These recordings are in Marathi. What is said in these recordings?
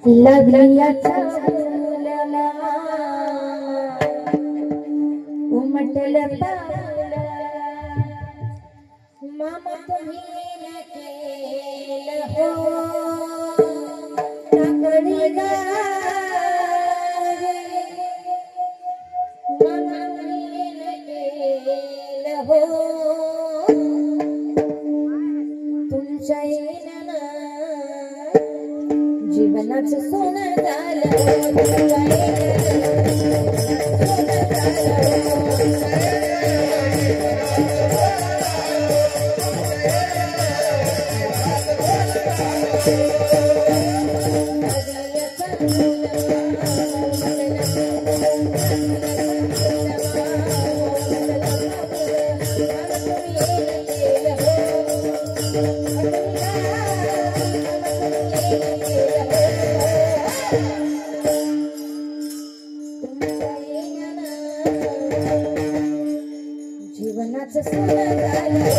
लागलियाच्या मुलाला उमटलं पावलं मामा तुम्ही केलं हो टाकळी गावे मामा तुम्ही केलं हो तुमच्या येण्यानं जीवनाचं सोनं झालं तुमच्या जीवनाचं सोनं झालं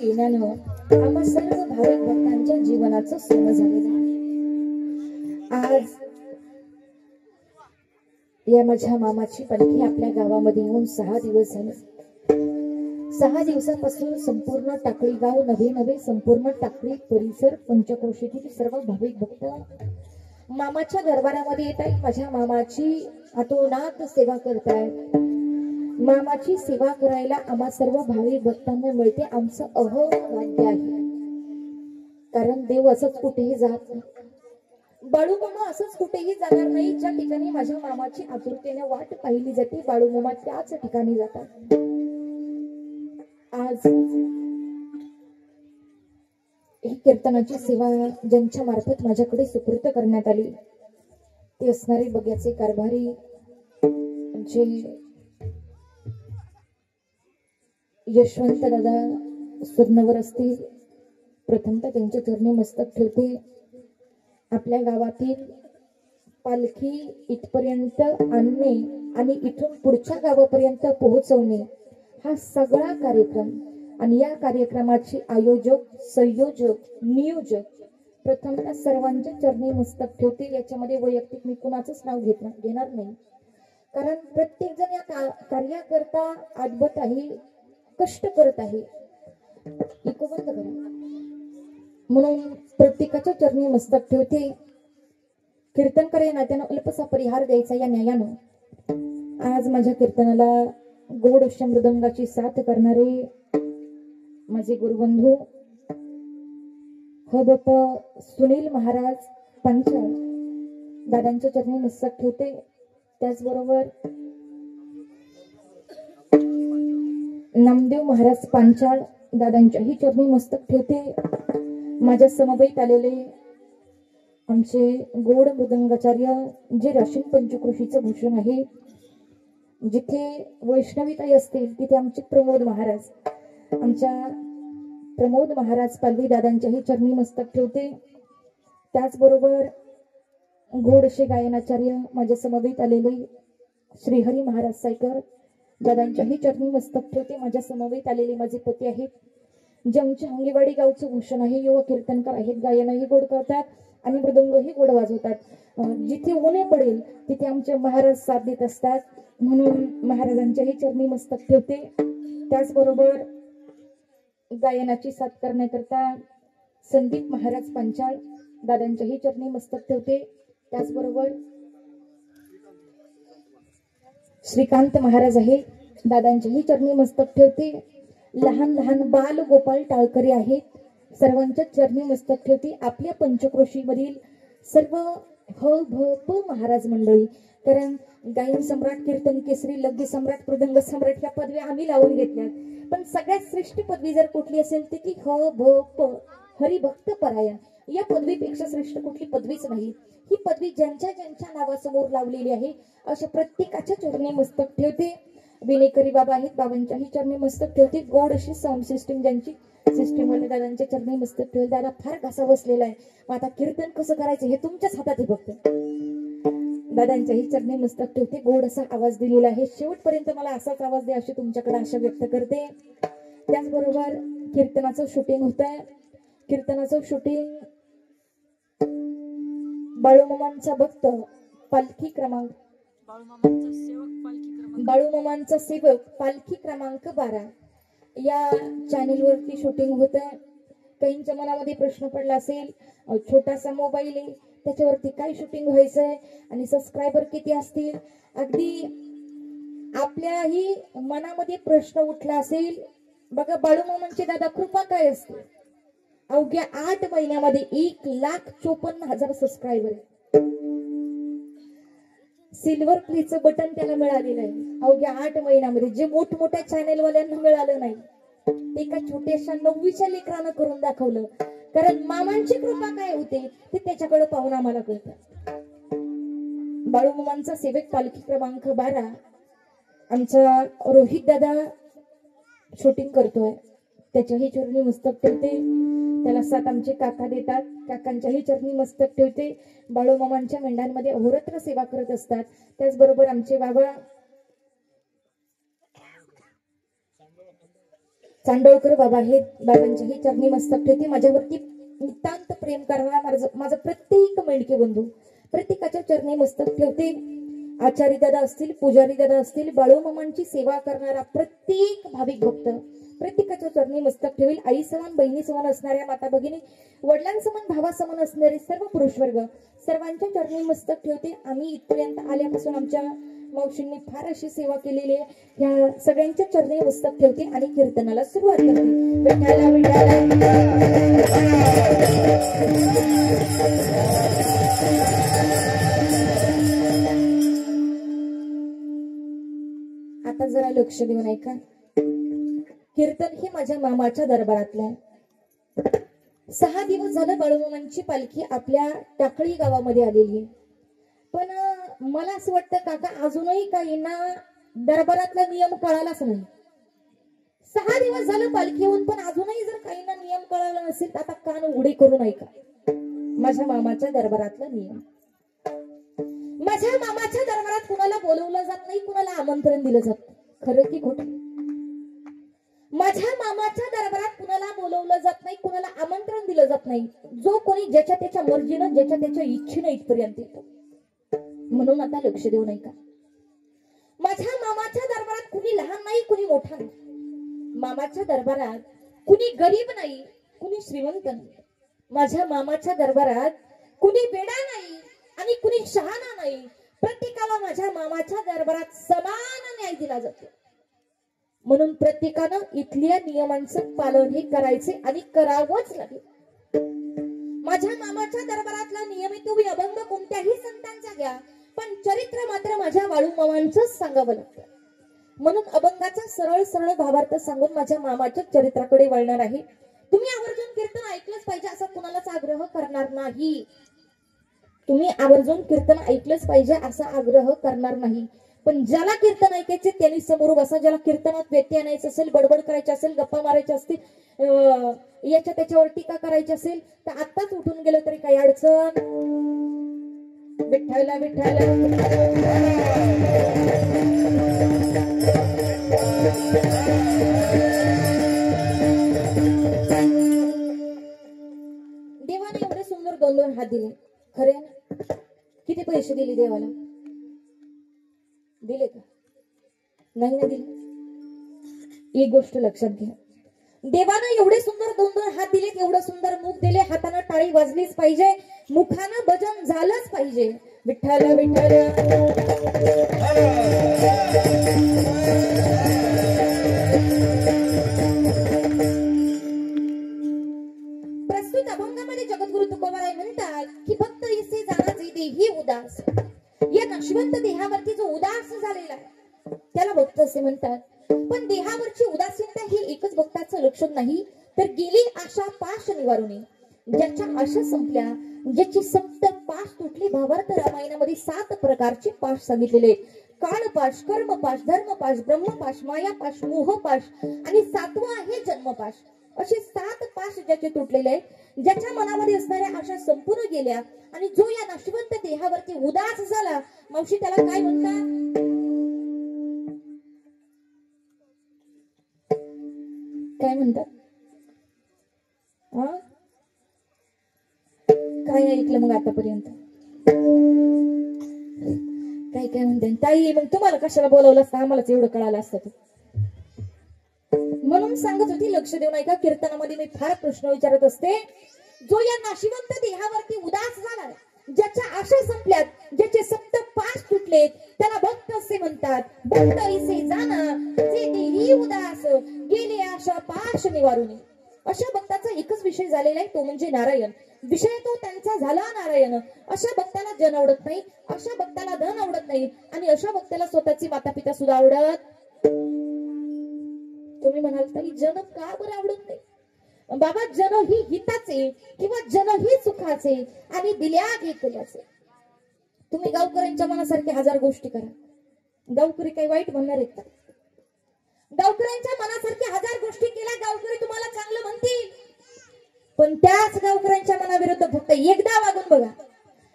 येण्यानं आम्हा सर्व भाविक भक्तांच्या जीवनाचं सोनं झालेलं आहे। आज या माझ्या मामाची पालखी आपल्या गावामध्ये येऊन 6 दिवस झाले। 6 दिवसापासून संपूर्ण टाकळी गाव नवे संपूर्ण टाकळी परिसर पंचक्रोशीतील सर्व भाविक भक्त मामाच्या दरबारामध्ये येत आहेत। माझ्या मामाची आतोनात सेवा करतायत। मामाची सेवा करायला आम्हा सर्व भाविक भक्तांना मिळते आमचं अहोभाग्य आहे। कारण देव असंच कुठेही जात नाही, बाळू मामा असंच कुठेही जाणार नाही। ज्या ठिकाणी माझ्या मामाची आतुरतेने वाट पाहिली जाते बाळू मामा त्याच ठिकाणी जातात। आज ही कीर्तनाची सेवा ज्यांच्या मार्फत माझ्याकडे सुपूर्द करण्यात आली ते असणारे बग्याचे कारभारी जे यशवंत दादा सुरनवर असतील, प्रथमतः त्यांच्या चरणी मस्तक ठेवते। आपल्या गावातील पालखी इथपर्यंत आणणे आणि इथून पुढच्या गावापर्यंत पोहोचवणे हा सगळा कार्यक्रम आणि या कार्यक्रमाचे आयोजक संयोजक नियोजक प्रथमतः सर्वांच्या चरणी मस्तक ठेवते। याच्यामध्ये वैयक्तिक मी कुणाचंच नाव घेणार नाही, कारण प्रत्येक जण या कार्याकरता आदबत आहे, कष्ट करत आहे। इको बंद करा म्हणून प्रत्येकाच्या चरणी मस्तक ठेवते। कीर्तनकार या नात्यानं अल्पसा परिहार द्यायचा या न्यायानं आज माझ्या कीर्तनाला गोड अशा मृदंगाची साथ करणारे माझे गुरुबंधू हबप सुनील महाराज पंचाळ दादांच्या चरणी मस्तक ठेवते। त्याचबरोबर नामदेव महाराज पांचाळ दादांच्याही चरणी मस्तक ठेवते। माझ्या समवेत आलेले आमचे गोड मृदंगाचार्य जे राशीन पंचक्रोशीचं भूषण आहे, जिथे वैष्णवीताई असतील तिथे आमचे प्रमोद महाराज, आमच्या प्रमोद महाराज पालवी दादांच्याही चरणी मस्तक ठेवते. त्याचबरोबर गोडशे गायनाचार्य माझ्या समवेत आलेले श्रीहरी महाराज सायकर दादांच्याही चरणी मस्तक ठेवते. माझ्या समवेत आलेले माझे पती आहेत, जे आमच्या हंगेवाडी गावचं भूषण आहे, युवा कीर्तनकार आहेत, गायनही गोड करतात आणि मृदंगही गोड वाजवतात. जिथे ऊने पडेल तिथे आमचे महाराज साथ देत असतात, म्हणून महाराजांच्याही चरणी मस्तक ठेवते. त्याचबरोबर गायनाची साथ करण्याकरता संदीप महाराज पांचाळ दादांच्याही चरणी मस्तक ठेवते. त्याचबरोबर श्रीकांत महाराज आहे, दादांच्याही चरणी मस्तक ठेवते. लहान लहान बाल गोपाल टाळकरी आहेत, सर्वांच्या चरणी मस्तक ठेवते. आपल्या पंचक्रोशीमधील सर्व ह भ प महाराज मंडळी, कारण गायन सम्राट, कीर्तन केसरी, लग्गी सम्राट, मृदंग सम्राट ह्या पदव्या आम्ही लावून घेतल्यात, पण सगळ्यात श्रेष्ठ पदवी जर कुठली असेल तर ती ह भ प हरिभक्त परायण. या पदवीपेक्षा श्रेष्ठ कुठली पदवीच नाही. ही पदवी ज्यांच्या ज्यांच्या नावासमोर लावलेली आहे अशा प्रत्येकाच्या चरणी मस्तक ठेवते. विनेकरी बाबा आहेत, बाबांच्याही चरणी मस्तक ठेवते. गोड अशी साऊंड सिस्टीम ज्यांची सिस्टीम वाले दादांच्या चरणी मस्तक ठेवते. दादा फार घासा बसलेला आहे, मग आता कीर्तन कसं करायचं हे तुमच्याच हातात आहे फक्त. दादांच्याही चरणी मस्तक ठेवते. गोड असा आवाज दिलेला आहे, शेवटपर्यंत मला असाच आवाज द्या अशी तुमच्याकडे आशा व्यक्त करते. त्याचबरोबर कीर्तनाचं शूटिंग होत आहे. कीर्तनाचं शूटिंग बाळूमामांचा भक्त पालखी क्रमांक बाळूमामांचा सेवक पालखी क्रमांक 12 या चॅनेलवरती शूटिंग होत आहे. काहींच्या मनामध्ये प्रश्न पडला असेल, छोटासा मोबाईल आहे त्याच्यावरती काय शूटिंग व्हायचंय आणि सबस्क्रायबर किती असतील. अगदी आपल्याही मनामध्ये प्रश्न उठला असेल. बघा, बाळूमामांची दादा कृपा काय असते, अवघ्या 8 महिन्यामध्ये 1,54,000 सबस्क्रायबर आहे. सिल्वर प्लेचं बटन त्याला मिळालेलं आहे अवघ्या 8 महिन्यामध्ये, जे मोठमोठ्या चॅनेलवाल्यांना मिळालं नाही. ते एका छोट्याशा 9वीच्या लेकरानं करून दाखवलं. कारण मामांची कृपा काय होते ते त्याच्याकडे पाहून आम्हाला कळतं. बाळूमामांचा सेवक पालखी क्रमांक 12 आमचा रोहित दादा शूटिंग करतोय, त्याच्याही चरणी मस्तक ठेवते. त्याला साथ आमचे काका देतात, काकांच्याही चरणी मस्तक ठेवते. बाळूमामांच्या मेंढ्यांमध्ये अहोरात्र सेवा करत असतात. त्याचबरोबर आमचे बाबा चांडोळकर बाबा आहेत, बाबांच्याही चरणी मस्तक ठेवते. माझ्यावरती नितांत प्रेम करणारा माझा प्रत्येक मेंढके बंधू प्रत्येकाच्या चरणी मस्तक ठेवते. आचारी दादा असतील, पुजारी दादा असतील, बाळूमामांची सेवा करणारा प्रत्येक भाविक भक्त प्रत्येकाच्या चरणी मस्तक ठेवेल. आई समान, बहिणी समान असणाऱ्या माता भगिनी, वडिलांसमान, भावासमान असणारे सर्व पुरुष वर्ग सर्वांच्या चरणी मस्तक ठेवते. आम्ही इथपर्यंत आल्यापासून आमच्या मावशींनी फार अशी सेवा केलेली आहे. ह्या सगळ्यांच्या चरणी मस्तक ठेवते आणि कीर्तनाला सुरुवात करते. विठ्ठला विठ्ठला. आता जरा लक्ष देऊन ऐका. कीर्तन हे माझ्या मामाच्या दरबारातलं आहे. 6 दिवस झालं बाळूमामांची पालखी आपल्या टाकळी गावामध्ये आलेली आहे. पण मला असं वाटतं काका, अजूनही काहींना दरबारातला नियम कळालाच नाही. 6 दिवस झालं पालखी होऊन पण अजूनही जर काहींना नियम कळाला नसेल तर आता कान उघडे करून ऐका. माझ्या मामाच्या दरबारातला नियम. माझ्या मामाच्या दरबारात कुणाला बोलवलं जात नाही, कुणाला आमंत्रण दिलं जात. खरं की खोटं? माझ्या मामाच्या दरबारात कुणाला बोलवलं जात नाही, कुणाला आमंत्रण दिलं जात नाही. जो कोणी ज्याच्या त्याच्या मर्जीनं, ज्याच्या त्याच्या इच्छेनं इथपर्यंत येतो. म्हणून आता लक्ष देऊ नये का. माझ्या मामाच्या दरबारात कुणी लहान नाही, कुणी मोठा नाही. मामाच्या दरबारात कुणी गरीब नाही, कुणी श्रीमंत नाही. माझ्या मामाच्या दरबारात कुणी वेडा नाही आणि कुणी शहाणा नाही. प्रत्येकाला माझ्या मामाच्या दरबारात समान न्याय दिला जातो. म्हणून प्रत्येकानं इथल्या नियमांचं पालन हे करायचे आणि करावंच लागेल. माझ्या मामाच्या दरबारातला नियम आहे, तुम्ही अभंग कोणत्याही संतांचा घ्या, पण चरित्र मात्र माझ्या बाळूमामांचंच सांगावं लागतं. म्हणून अभंगाचा सरळ सरळ भावार्थ सांगून माझ्या मामाच्या चरित्राकडे वळणार आहे. तुम्ही आवर्जून कीर्तन ऐकलंच पाहिजे असा कुणालाच आग्रह करणार नाही. तुम्ही आवर्जून कीर्तन ऐकलंच पाहिजे असा आग्रह करणार नाही. पण ज्याला कीर्तन ऐकायचे त्यांनी समोर बसा. ज्याला कीर्तनात व्यत्यय आणायचं असेल, बडबड करायची असेल, गप्पा मारायच्या असतील, याच्या त्याच्यावर टीका करायची असेल तर आत्ताच उठून गेलं तरी काही अडचण. विठ्ठला विठ्ठला देवाने एवढे सुंदर दोन दोन हात दिले, खरे ना? किती पैसे दिले देवाला? दिले का? नाही ना दिले. एक गोष्ट लक्षात घ्या, देवानं एवढे सुंदर दोन दोन हात दिले, एवढं सुंदर मुख दिले, हातानं टाळी वाजलीच पाहिजे, मुखानं भजन झालंच पाहिजे. विठ्ठल विठ्ठल प्रस्तुत अभंगामध्ये जगद्गुरु तुकोबाराय म्हणतात की भक्त इसे जाणाचे देही उदास. या नश्वंत देहावरती जो उदास झालेला आहे त्याला भक्त असे म्हणतात. पण देहावरची उदासीनता ही एकच भक्ताचं लक्षण नाही, तर गेली आशा पाश निवारुनी. ज्याच्या आशा संपल्या, ज्याची सप्त पाश तुटली. भावार्थ रामायणामध्ये 7 प्रकारचे पाश सांगितलेले: काळपाश, कर्मपाश, धर्मपाश, ब्रह्मपाश, मायापाश, मोहपाश आणि 7वा आहे जन्मपाश. असे 7 पाश ज्याचे तुटलेले आहेत, ज्याच्या मनामध्ये असणाऱ्या आशा संपूर्ण गेल्या आणि जो या नश्वंत देहावरती उदास झाला, मावशी त्याला काय म्हणतात? काय म्हणतात? काय ऐकलं मग आतापर्यंत? काय काय म्हणते ताई? मग तुम्हाला कशाला बोलावलं असतं? आम्हालाच एवढं कळालं असतं. म्हणून सांगत होती, लक्ष देऊ नका. कीर्तनामध्ये मी फार प्रश्न विचारत असते. जो या नाशिवंत देहावरती उदास झाला, ज्याच्या आशा संपल्यात, ज्याचे सप्त पाश तुटलेत, त्याला भक्त असे म्हणतात. भक्त इसे जाना जे देही उदास, गेले आशा पाश निवारुनी. अशा भक्ताचा एकच विषय झालेला आहे, तो म्हणजे नारायण. विषय तो त्यांचा झाला नारायण. अशा भक्ताला जन आवडत नाही, अशा भक्ताला धन आवडत नाही आणि अशा भक्ताला स्वतःची माता पिता सुद्धा आवडत. तुम्ही म्हणाल तरी जन का बरं आवडत नाही? बाबा, जन ही हिताचे किंवा जन ही सुखाचे आणि दिल्या घेतल्याचे. तुम्ही गावकऱ्यांच्या मनासारखे 1000 गोष्टी करा, गावकरी काही वाईट म्हणणार आहेत का? गावकऱ्यांच्या मनासारखे 1000 गोष्टी केल्या, गावकरी तुम्हाला चांगलं म्हणतील. पण त्याच गावकऱ्यांच्या मनाविरुद्ध फक्त एकदा वागून बघा.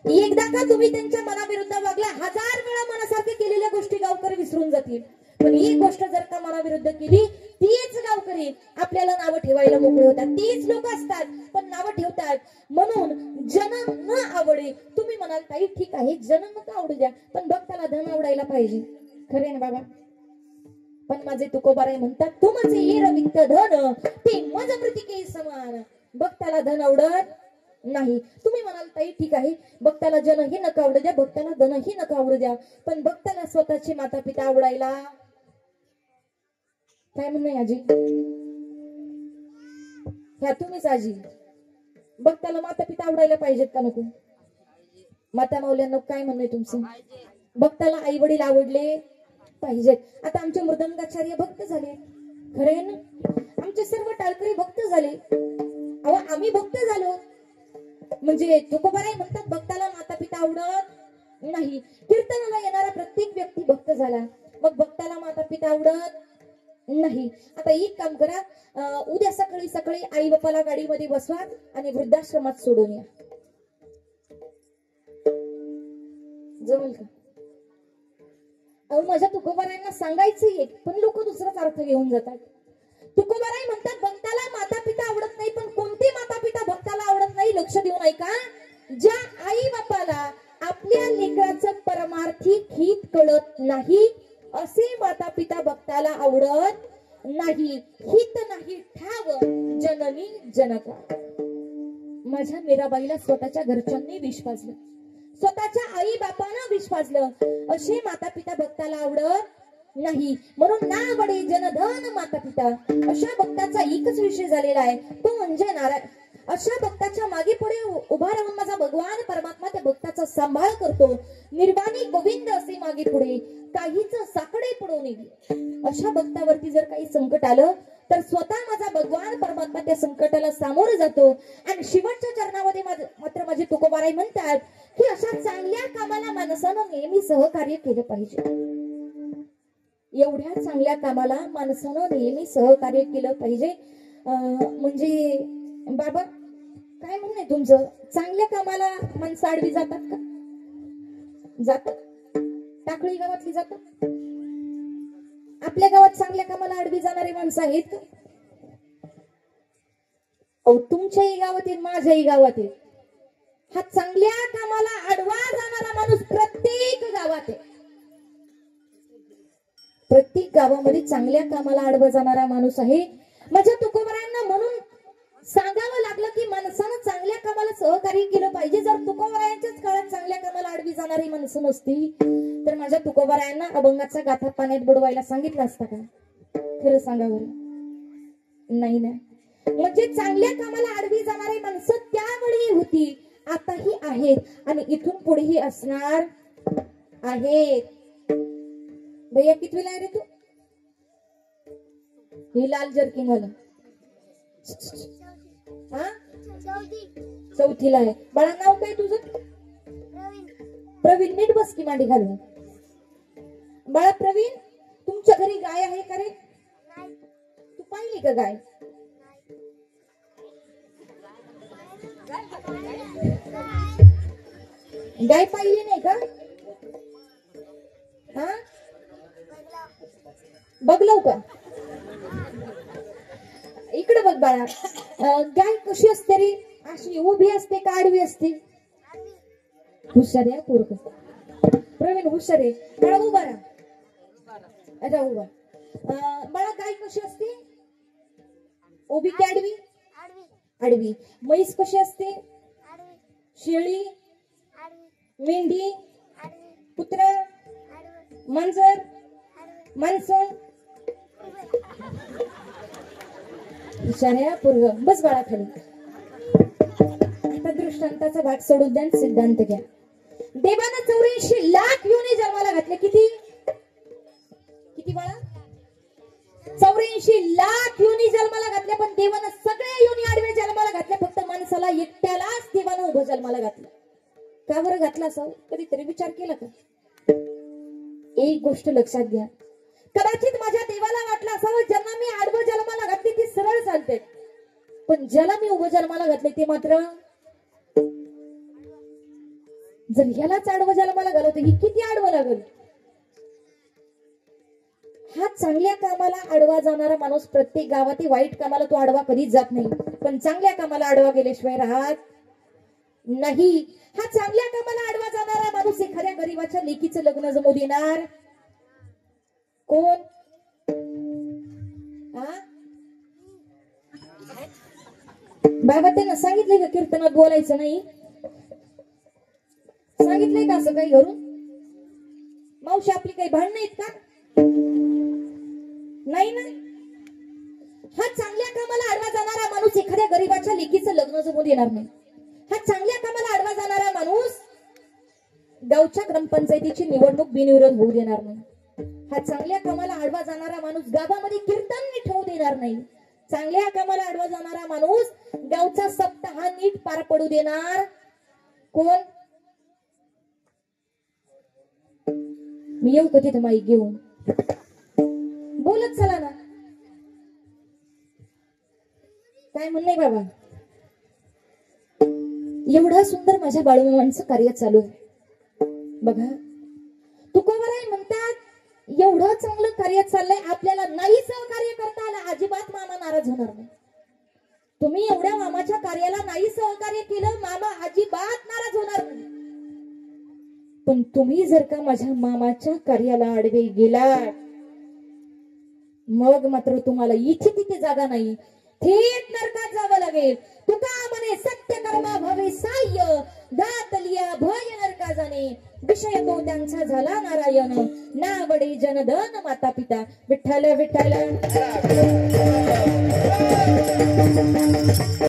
एकदा का तुम्ही त्यांच्या मनाविरुद्ध वागला, 1000 वेळा मनासारखे केलेल्या गोष्टी गावकरी विसरून जातील. पण ही गोष्ट जर का मनाविरुद्ध केली, तीच गावकरी आपल्याला नावं ठेवायला मोकळे होतात. तीच लोक असतात पण नावं ठेवतात. म्हणून जन न आवडे. तुम्ही म्हणाल ताई ठीक आहे, जन नका आवडू द्या, पण भक्ताला धन आवडायला पाहिजे. खरे ना बाबा? पण माझे तुकोबाराय म्हणतात, तुमचे येर वित्त धन ते मज मृतिके समान. भक्ताला धन आवडत नाही. तुम्ही म्हणाल ताई ठीक आहे, भक्ताला जनही नका आवडू द्या, भक्ताला धनही नका आवडू द्या, पण भक्ताला स्वतःचे माता पिता आवडायला काय म्हणणं आजी? ह्या तुम्हीच आजी. भक्ताला माता पिता आवडायला पाहिजेत का नको? माता माऊल्यांना काय म्हणणं आहे तुमचं? भक्ताला आई वडील आवडले पाहिजेत. आता आमचे मृदंगाचार्य भक्त झाले, खरे ना? आमचे सर्व टाळकरी भक्त झाले. अहो, आम्ही भक्त झालो म्हणजे तुकोबाराय म्हणतात भक्ताला माता पिता आवडत नाही. कीर्तनाला येणारा प्रत्येक व्यक्ती भक्त झाला, मग भक्ताला माता पिता आवडत नाही. आता एक काम करा, उद्या सकाळी सकाळी आई बापाला गाडीमध्ये बसवा आणि वृद्धाश्रमात सोडून या. जमेल का? अहो, माझ्या तुकोबारायांना सांगायचं एक, पण लोक दुसराच अर्थ घेऊन जातात. तुकोबाराय म्हणतात भक्ताला माता पिता आवडत नाही, पण कोणते माता पिता भक्ताला आवडत नाही? लक्ष देऊन ऐका. ज्या आई बापाला आपल्या लेकराचं परमार्थिक हित कळत नाही, असे माता पिता भक्ताला आवडत नाही. हित नाही ठाव जननी जनका. माझ्या मीराबाईला स्वतःच्या घरच्यांनी विष पाजलं, स्वतःच्या आई बापानं विष पाजलं, असे माता पिता भक्ताला आवडत नाही. म्हणून ना आवडे जनधन माता पिता. अशा भक्ताचा एकच विषय झालेला आहे, तो म्हणजे नारायण. अशा भक्ताच्या मागे पुढे उभा राहून माझा भगवान परमात्मा त्या भक्ताचा सांभाळ करतो. निर्वाणी गोविंद असे मागे पुढे काहीच साकडे पडून येईल. अशा भक्तावरती जर काही संकट आलं तर स्वतः माझा भगवान परमात्मा त्या संकटाला सामोरं जातो. आणि शेवटच्या चरणामध्ये मात्र माझे तुकोबाराय म्हणतात की अशा चांगल्या कामाला माणसानं नेहमी सहकार्य केलं पाहिजे. एवढ्या चांगल्या कामाला माणसानं नेहमी सहकार्य केलं पाहिजे. म्हणजे बाबा काय म्हणणं आहे तुमचं? चांगल्या कामाला माणसं आडवी जातात का? जातात. टाकळी गावातली जातात. आपल्या गावात चांगल्या कामाला आडवी जाणारे माणसं आहेत का? अहो तुमच्याही गावात आहेत, माझ्याही गावात आहे. हा चांगल्या कामाला आडवा जाणारा माणूस प्रत्येक गावात आहे. प्रत्येक गावामध्ये चांगल्या कामाला आडवा जाणारा माणूस आहे. माझ्या तुकोबरायांना म्हणून सांगावं लागलं की माणसानं चांगल्या कामाला सहकार्य केलं पाहिजे. जर तुकोबरायांच्याच काळात चांगल्या कामाला आडवी जाणारी माणसं नसती तर माझ्या तुकोबरायांना अभंगाचा गाथा पाण्यात बुडवायला सांगितलं असतं का? खरं सांगा बरं. नाही ना. म्हणजे चांगल्या कामाला आडवी जाणारी माणसं त्यावेळी होती, आताही आहेत आणि इथून पुढेही असणार आहेत. भैया कितवीला आहे रे तू? ही लाल जर्किंग वाला चौथीला आहे. बाळा नाव काय तुझं? प्रवीण. नीट बस की मांडी घालून. बाळा प्रवीण, तुमच्या घरी गाय आहे का रे? तू पाहिली का गाय? गाय पाहिली नाही का? हा बघलो का? इकडे बघ बाळा. गाय कशी असते रे? अशी उभी असते का आडवी असते? हुशार आहे पोरग. प्रवीण हुशार आहे. बाळा उभा राहा. अच्छा उभा. बाळा गाय कशी असते? उभी की आडवी? आडवी. म्हैस कशी असते? शेळी, मेंढी, कुत्रा, मांजर, माणसं. हुशार पूर्व. बस बाळा खाली. आता दृष्टांताचा भाग सोडून द्या, सिद्धांत घ्या. देवानं 84 लाख योनी जन्माला घातले. किती किती बाळा? 84 लाख योनी जन्माला घातल्या, पण देवानं सगळे योनी आडवे जन्माला घातले. फक्त माणसाला एकट्यालाच देवानं उभं जन्माला घातलं. का बरं घातला असावं? कधीतरी विचार केला का? एक गोष्ट लक्षात घ्या. कदाचित माझ्या देवाला वाटलं असावं ज्यांना मी आडवं जन्माला घातले ते सरळ चालते, पण ज्याला मी उभं जन्माला घातले ते मात्र जर ह्यालाच आडवं जन्माला घालवते ही किती आडवं लागल. हा चांगल्या कामाला आडवा जाणारा माणूस प्रत्येक गावात, वाईट कामाला तो आडवा कधीच जात नाही, पण चांगल्या कामाला आडवा गेल्याशिवाय राहत नाही. हा चांगल्या कामाला आडवा जाणारा माणूस एखाद्या गरीबाच्या लेकीचं लग्न जमू देणार कोण? बाबा त्यांना सांगितलंय का कीर्तनात बोलायचं नाही? सांगितलंय का असं काही घरून? मावशी आपली काही भांडणं आहेत का? नाही ना. हा चांगल्या कामाला आडवा जाणारा माणूस एखाद्या गरीबाच्या लेकीचं लग्न जमू देणार नाही. हा चांगल्या कामाला आडवा जाणारा माणूस गावच्या ग्रामपंचायतीची निवडणूक बिनविरोध होऊ देणार नाही. हा चांगल्या कामाला आडवा जाणारा माणूस गावामध्ये कीर्तन नीट होऊ देणार नाही. चांगल्या कामाला आडवा जाणारा माणूस गावचा सप्ताह नीट पार पडू देणार कोण? मी येऊ का तिथे माईक घेऊन? बोलत चला ना. काय म्हणणे बाबा? एवढा सुंदर माझ्या बाळूमामांचं कार्य चालू आहे बघा. तुकोबराय म्हणतात एवढं चांगलं कार्य चाललंय, आपल्याला नाही सहकार्य करता आलं अजिबात मामा नाराज होणार नाही. तुम्ही एवढ्या मामाच्या कार्याला नाही सहकार्य केलं, मामा अजिबात नाराज होणार नाही. पण तुम्ही जर का माझ्या मामाच्या कार्याला आडवे गेलात मग मात्र तुम्हाला इथे तिथे जागा नाही, थेट नरकात जावं लागेल. तुका म्हणे सत्य कर्मा भवे साह्य, दातलिया भय नरका जाणे. विषय तो त्यांचा झाला नारायण, नावडे जनधन माता पिता. विठ्ठल विठ्ठल.